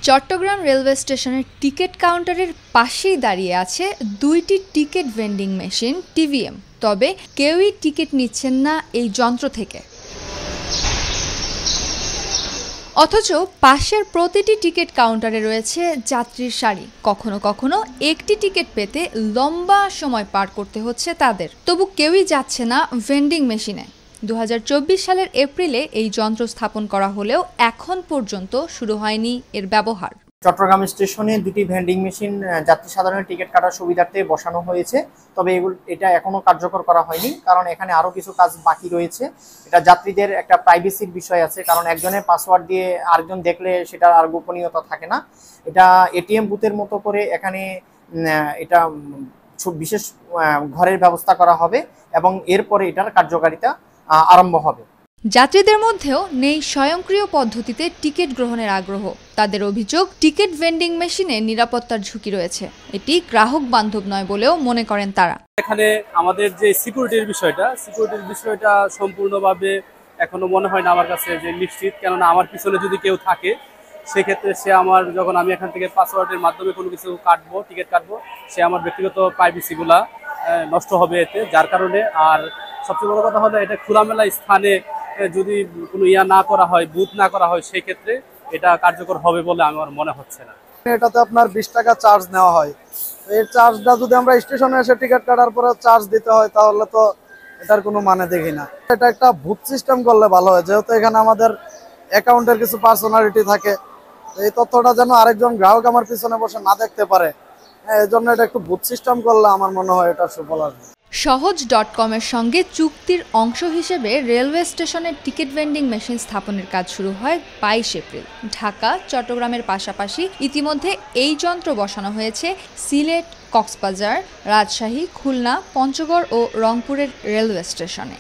Chittagong railway স্টেশনের ticket কাউন্টারের পাশেই দাঁড়িয়ে আছে দুইটি টিকিট ভেন্ডিং মেশিন টিভিএম। তবে কেউই টিকিট নিচ্ছেন না এই যন্ত্র থেকে। অথচ পাশের প্রতিটি টিকিট কাউন্টারে রয়েছে যাত্রীর সারি। কখনো কখনো একটি টিকিট পেতে লম্বা সময় পার করতে হচ্ছে তাদের। তবু কেউই যাচ্ছে না ভেন্ডিং মেশিনে। 2024 সালের এপ্রিলে এই যন্ত্র স্থাপন করা হলেও এখন পর্যন্ত শুরু হয়নি এর ব্যবহার। চট্টগ্রাম স্টেশনে দুটি ভেন্ডিং মেশিন যাত্রী সাধারণের টিকিট কাটার সুবিধার্থে বসানো হয়েছে, তবে এটা এখনো কার্যকর করা হয়নি, কারণ এখানে আরো কিছু কাজ বাকি রয়েছে। এটা যাত্রীদের একটা প্রাইভেসির বিষয় আছে, কারণ একজনের পাসওয়ার্ড দিয়ে আরেকজন দেখলে সেটা আর গোপনীয়তা থাকে না। এটা এটিএম বুথের মতো করে এখানে এটা বিশেষ ঘরের ব্যবস্থা করা হবে এবং এরপরে এটার কার্যকারিতা আরম্ভ হবে। যাত্রীদের মধ্যেও নেই স্বয়ংক্রিয় পদ্ধতিতে টিকিট গ্রহণের আগ্রহ। তাদের অভিযোগ, টিকিট ভেন্ডিং মেশিনে নিরাপত্তার ঝুঁকি রয়েছে। এটি গ্রাহক বান্ধব নয় বলেও মনে করেন তারা। এখানে আমাদের যে সিকিউরিটির বিষয়টা সম্পূর্ণভাবে এখনো মনে হয় না আমার কাছে যে নিশ্চিত, কেননা আমার পিছনে যদি কেউ থাকে সেক্ষেত্রে সে যখন আমি এখান থেকে পাসওয়ার্ডের মাধ্যমে কোনো কিছু টিকিট কাটবো, সে আমার ব্যক্তিগত প্রাইভেসিগুলা নষ্ট হবে এতে, যার কারণে। আর সবচেয়ে বড় কথা হলো, এটা খোলামেলা স্থানে যদি কোনো না করা হয়, বুথ না করা হয়, সেই ক্ষেত্রে এটা কার্যকর হবে বলে আমার মনে হচ্ছে না। এটাতে আপনার 20 টাকা চার্জ নেওয়া হয়। এই চার্জটা যদি আমরা স্টেশনে এসে টিকিট কাটার পরে চার্জ দিতে হয়, তাহলে তো এটার কোনো মানে দেখি না। এটা একটা বুথ সিস্টেম করলে ভালো হয়, যেহেতু এখানে আমাদের অ্যাকাউন্টের কিছু পার্সোনালিটি থাকে। এই তথ্যটা যেন আরেকজন গ্রাহক আমার পিছনে বসে না দেখতে পারে, এই জন্য এটা একটু বুথ সিস্টেম করলে আমার মনে হয় এটা সুফল আসবে। সহজ.com-এর সঙ্গে চুক্তির অংশ হিসেবে রেলওয়ে স্টেশনের টিকিট ভেন্ডিং মেশিন স্থাপনের কাজ শুরু হয় 22 এপ্রিল। ঢাকা, চট্টগ্রামের পাশাপাশি ইতিমধ্যে এই যন্ত্র বসানো হয়েছে সিলেট, কক্সবাজার, রাজশাহী, খুলনা, পঞ্চগড় ও রংপুরের রেলওয়ে স্টেশনে।